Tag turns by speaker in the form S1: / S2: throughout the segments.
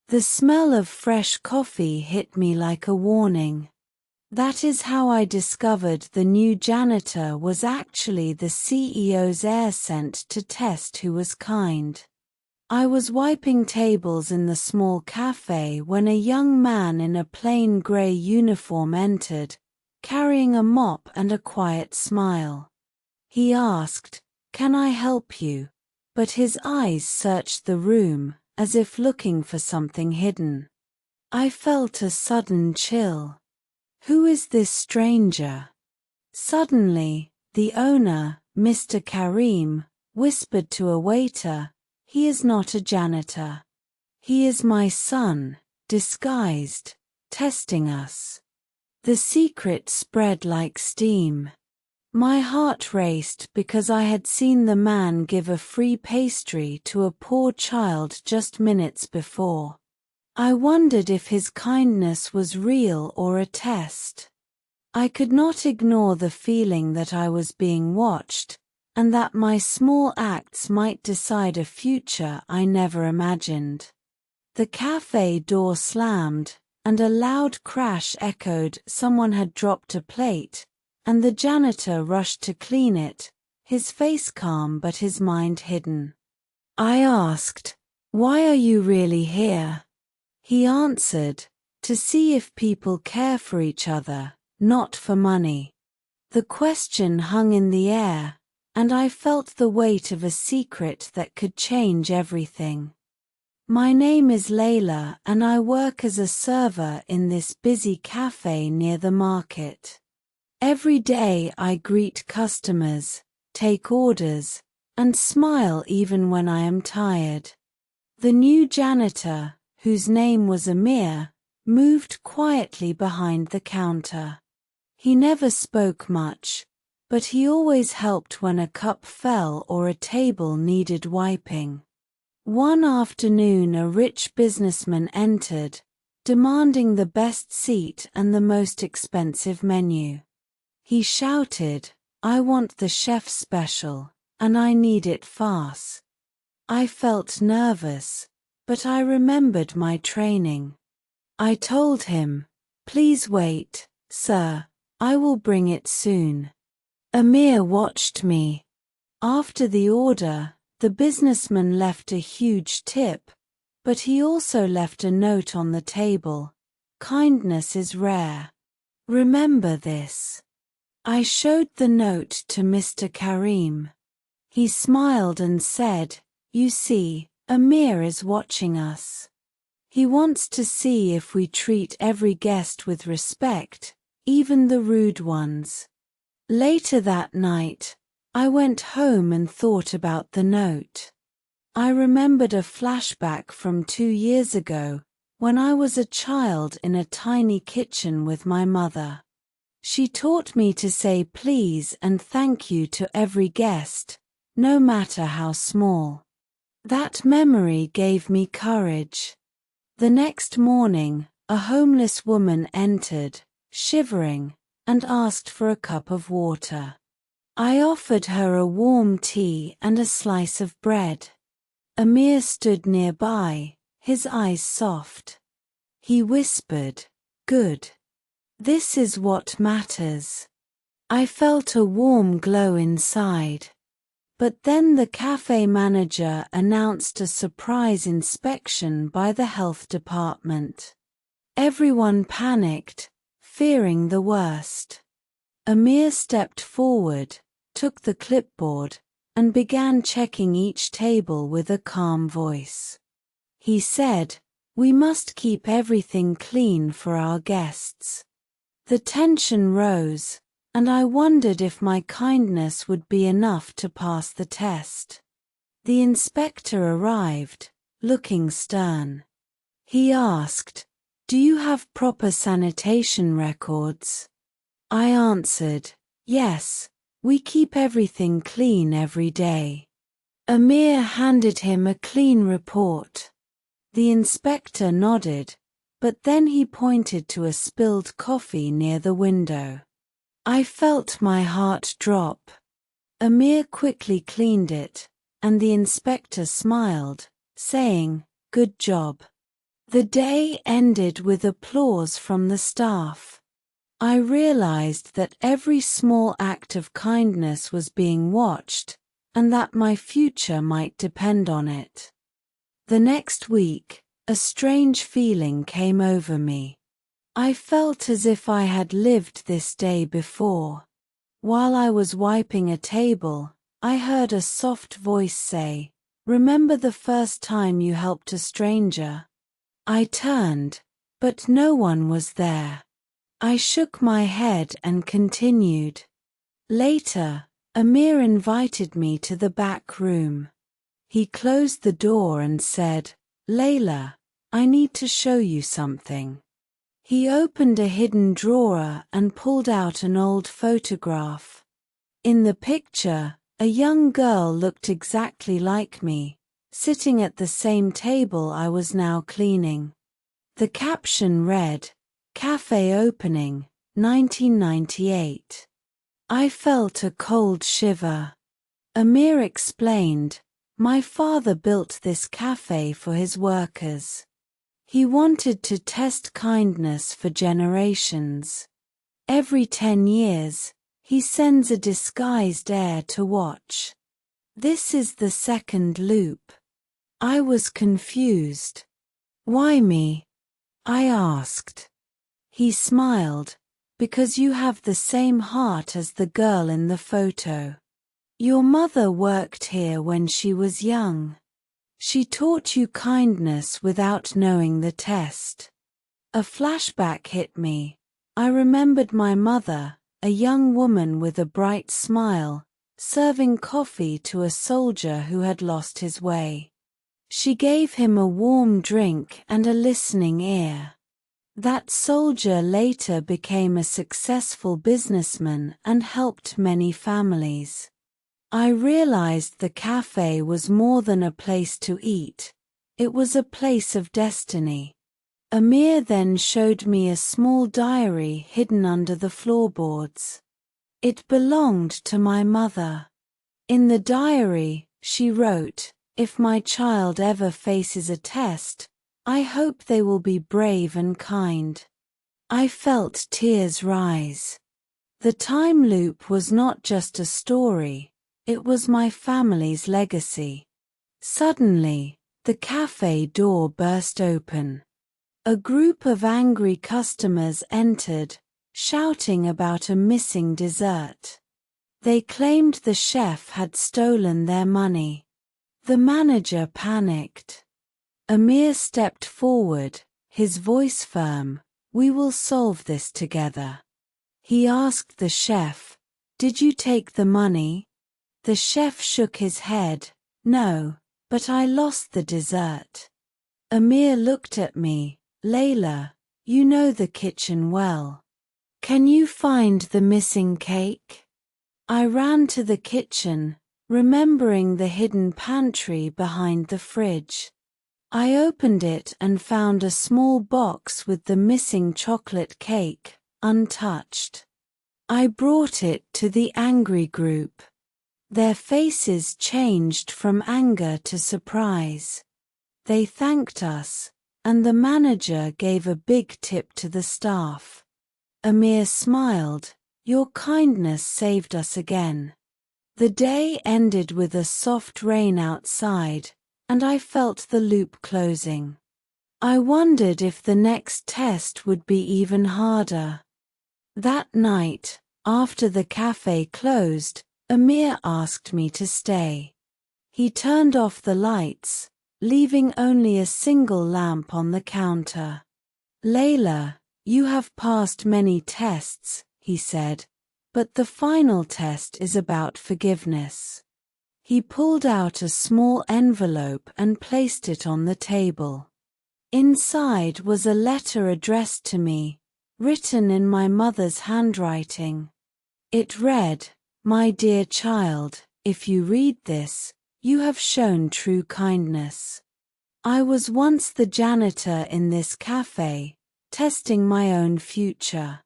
S1: The smell of fresh coffee hit me like a warning. That is how I discovered the new janitor was actually the CEO's heir sent to test who was kind. I was wiping tables in the small café when a young man in a plain grey uniform entered, carrying a mop and a quiet smile. He asked, "Can I help you?" But his eyes searched the room, as if looking for something hidden. I felt a sudden chill. Who is this stranger? Suddenly, the owner, Mr. Karim, whispered to a waiter, "He is not a janitor. He is my son, disguised, testing us." The secret spread like steam. My heart raced because I had seen the man give a free pastry to a poor child just minutes before. I wondered if his kindness was real or a test. I could not ignore the feeling that I was being watched, and that my small acts might decide a future I never imagined. The cafe door slammed, and a loud crash echoed. Someone had dropped a plate, and the janitor rushed to clean it, his face calm but his mind hidden. I asked, "Why are you really here?" He answered, "To see if people care for each other, not for money." The question hung in the air, and I felt the weight of a secret that could change everything. My name is Layla and I work as a server in this busy cafe near the market. Every day I greet customers, take orders, and smile even when I am tired. The new janitor, whose name was Amir, moved quietly behind the counter. He never spoke much, but he always helped when a cup fell or a table needed wiping. One afternoon a rich businessman entered, demanding the best seat and the most expensive menu. He shouted, "I want the chef's special, and I need it fast." I felt nervous, but I remembered my training. I told him, "Please wait, sir, I will bring it soon." Amir watched me. After the order, the businessman left a huge tip, but he also left a note on the table. "Kindness is rare. Remember this." I showed the note to Mr. Karim. He smiled and said, "You see, Amir is watching us. He wants to see if we treat every guest with respect, even the rude ones." Later that night, I went home and thought about the note. I remembered a flashback from 2 years ago, when I was a child in a tiny kitchen with my mother. She taught me to say please and thank you to every guest, no matter how small. That memory gave me courage. The next morning, a homeless woman entered, shivering, and asked for a cup of water. I offered her a warm tea and a slice of bread. Amir stood nearby, his eyes soft. He whispered, "Good. This is what matters." I felt a warm glow inside. But then the cafe manager announced a surprise inspection by the health department. Everyone panicked, fearing the worst. Amir stepped forward, took the clipboard, and began checking each table with a calm voice. He said, "We must keep everything clean for our guests." The tension rose, and I wondered if my kindness would be enough to pass the test. The inspector arrived, looking stern. He asked, "Do you have proper sanitation records?" I answered, "Yes, we keep everything clean every day." Amir handed him a clean report. The inspector nodded, but then he pointed to a spilled coffee near the window. I felt my heart drop. Amir quickly cleaned it, and the inspector smiled, saying, "Good job." The day ended with applause from the staff. I realized that every small act of kindness was being watched, and that my future might depend on it. The next week, a strange feeling came over me. I felt as if I had lived this day before. While I was wiping a table, I heard a soft voice say, "Remember the first time you helped a stranger?" I turned, but no one was there. I shook my head and continued. Later, Amir invited me to the back room. He closed the door and said, "Layla, I need to show you something." He opened a hidden drawer and pulled out an old photograph. In the picture, a young girl looked exactly like me, sitting at the same table I was now cleaning. The caption read, "Café Opening, 1998. I felt a cold shiver. Amir explained, "My father built this cafe for his workers. He wanted to test kindness for generations. Every 10 years, he sends a disguised heir to watch. This is the second loop." I was confused. "Why me?" I asked. He smiled, "Because you have the same heart as the girl in the photo. Your mother worked here when she was young. She taught you kindness without knowing the test." A flashback hit me. I remembered my mother, a young woman with a bright smile, serving coffee to a soldier who had lost his way. She gave him a warm drink and a listening ear. That soldier later became a successful businessman and helped many families. I realized the cafe was more than a place to eat. It was a place of destiny. Amir then showed me a small diary hidden under the floorboards. It belonged to my mother. In the diary, she wrote, "If my child ever faces a test, I hope they will be brave and kind." I felt tears rise. The time loop was not just a story, it was my family's legacy. Suddenly, the cafe door burst open. A group of angry customers entered, shouting about a missing dessert. They claimed the chef had stolen their money. The manager panicked. Amir stepped forward, his voice firm, "We will solve this together." He asked the chef, "Did you take the money?" The chef shook his head, "No, but I lost the dessert." Amir looked at me, "Layla, you know the kitchen well. Can you find the missing cake?" I ran to the kitchen, remembering the hidden pantry behind the fridge. I opened it and found a small box with the missing chocolate cake, untouched. I brought it to the angry group. Their faces changed from anger to surprise. They thanked us, and the manager gave a big tip to the staff. Amir smiled, "Your kindness saved us again." The day ended with a soft rain outside, and I felt the loop closing. I wondered if the next test would be even harder. That night, after the cafe closed, Amir asked me to stay. He turned off the lights, leaving only a single lamp on the counter. "Layla, you have passed many tests," he said, "but the final test is about forgiveness." He pulled out a small envelope and placed it on the table. Inside was a letter addressed to me, written in my mother's handwriting. It read, "My dear child, if you read this, you have shown true kindness. I was once the janitor in this cafe, testing my own future.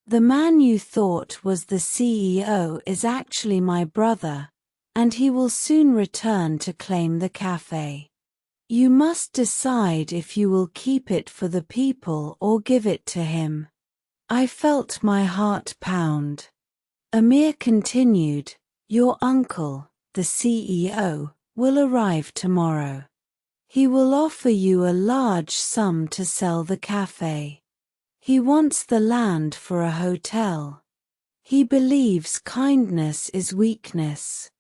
S1: The man you thought was the CEO is actually my brother, and he will soon return to claim the cafe. You must decide if you will keep it for the people or give it to him. I felt my heart pound. Amir continued, Your uncle, the CEO, will arrive tomorrow. He will offer you a large sum to sell the café. He wants the land for a hotel. He believes kindness is weakness.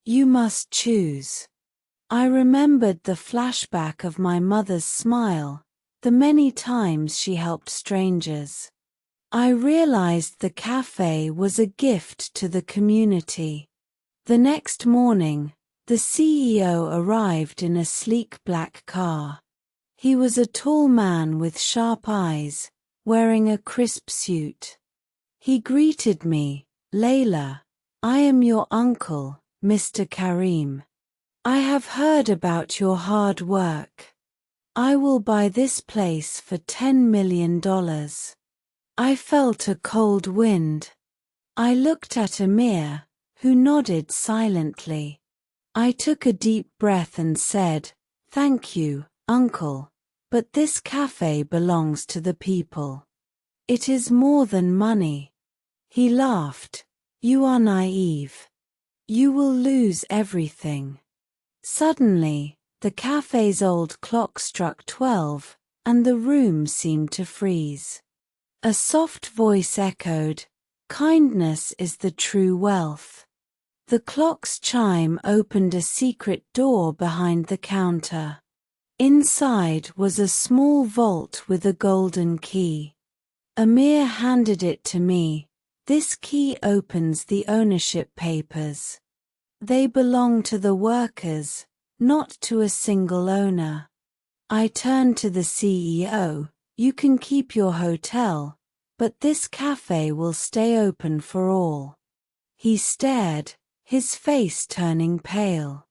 S1: You must choose. I remembered the flashback of my mother's smile, the many times she helped strangers. I realized the café was a gift to the community. The next morning, the CEO arrived in a sleek black car. He was a tall man with sharp eyes, wearing a crisp suit. He greeted me, Layla, I am your uncle, Mr. Karim. I have heard about your hard work. I will buy this place for $10 million. I felt a cold wind. I looked at Amir, who nodded silently. I took a deep breath and said, Thank you, uncle, but this cafe belongs to the people. It is more than money. He laughed. You are naive. You will lose everything. Suddenly, the cafe's old clock struck 12, and the room seemed to freeze. A soft voice echoed, Kindness is the true wealth. The clock's chime opened a secret door behind the counter. Inside was a small vault with a golden key. Amir handed it to me. This key opens the ownership papers. They belong to the workers, not to a single owner. I turned to the CEO. You can keep your hotel, but this cafe will stay open for all. He stared, his face turning pale.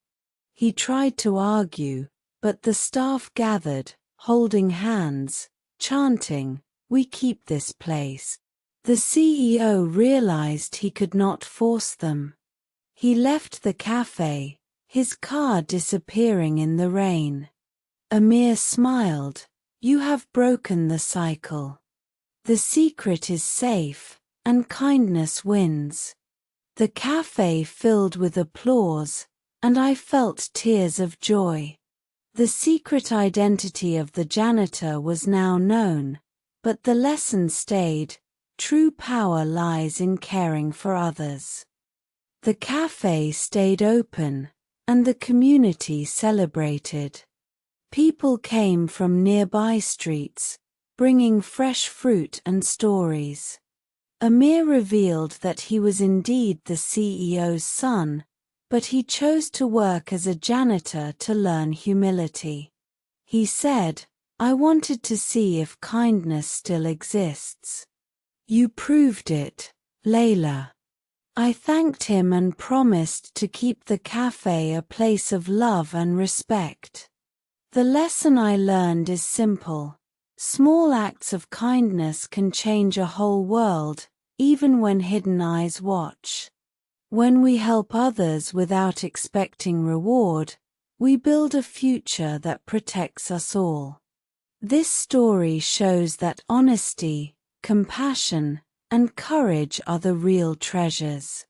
S1: He tried to argue, but the staff gathered, holding hands, chanting, We keep this place. The CEO realized he could not force them. He left the cafe, his car disappearing in the rain. Amir smiled. You have broken the cycle. The secret is safe, and kindness wins. The cafe filled with applause, and I felt tears of joy. The secret identity of the janitor was now known, but the lesson stayed. True power lies in caring for others. The cafe stayed open, and the community celebrated. People came from nearby streets, bringing fresh fruit and stories. Amir revealed that he was indeed the CEO's son, but he chose to work as a janitor to learn humility. He said, I wanted to see if kindness still exists. You proved it, Layla. I thanked him and promised to keep the cafe a place of love and respect. The lesson I learned is simple. Small acts of kindness can change a whole world, even when hidden eyes watch. When we help others without expecting reward, we build a future that protects us all. This story shows that honesty, compassion, and courage are the real treasures.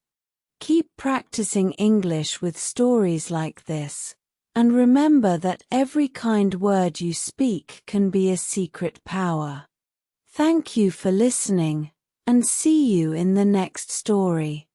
S1: Keep practicing English with stories like this, and remember that every kind word you speak can be a secret power. Thank you for listening, and see you in the next story.